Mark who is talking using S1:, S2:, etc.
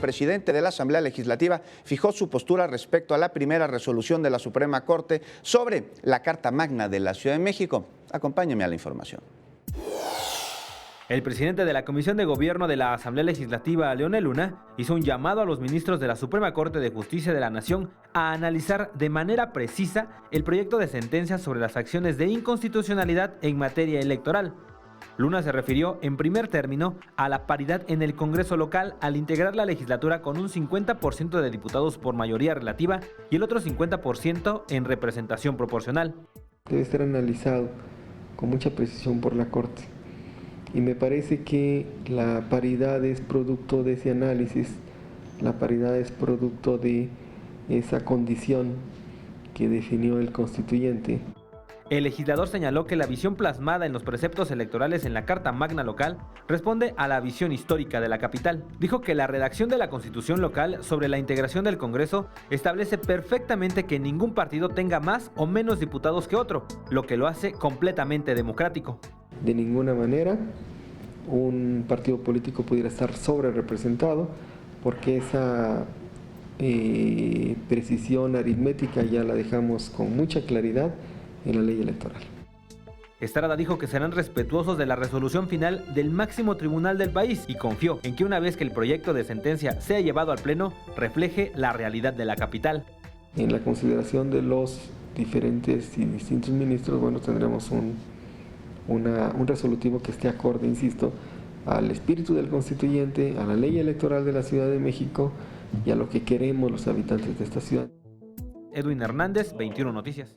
S1: presidente de la Asamblea Legislativa fijó su postura respecto a la primera resolución de la Suprema Corte sobre la Carta Magna de la Ciudad de México. Acompáñeme a la información.
S2: El presidente de la Comisión de Gobierno de la Asamblea Legislativa, Leonel Luna, hizo un llamado a los ministros de la Suprema Corte de Justicia de la Nación a analizar de manera precisa el proyecto de sentencia sobre las acciones de inconstitucionalidad en materia electoral. Luna se refirió en primer término a la paridad en el Congreso local al integrar la legislatura con un 50% de diputados por mayoría relativa y el otro 50% en representación proporcional.
S3: Debe ser analizado con mucha precisión por la Corte. Y me parece que la paridad es producto de ese análisis, la paridad es producto de esa condición que definió el constituyente.
S2: El legislador señaló que la visión plasmada en los preceptos electorales en la Carta Magna local responde a la visión histórica de la capital. Dijo que la redacción de la Constitución local sobre la integración del Congreso establece perfectamente que ningún partido tenga más o menos diputados que otro, lo que lo hace completamente democrático.
S3: De ninguna manera un partido político pudiera estar sobre representado, porque esa precisión aritmética ya la dejamos con mucha claridad en la ley electoral.
S2: Estrada dijo que serán respetuosos de la resolución final del máximo tribunal del país y confió en que una vez que el proyecto de sentencia sea llevado al Pleno, refleje la realidad de la capital.
S3: En la consideración de los diferentes y distintos ministros, bueno, tendremos un resolutivo que esté acorde, insisto, al espíritu del constituyente, a la ley electoral de la Ciudad de México y a lo que queremos los habitantes de esta ciudad.
S2: Edwin Hernández, 21 Noticias.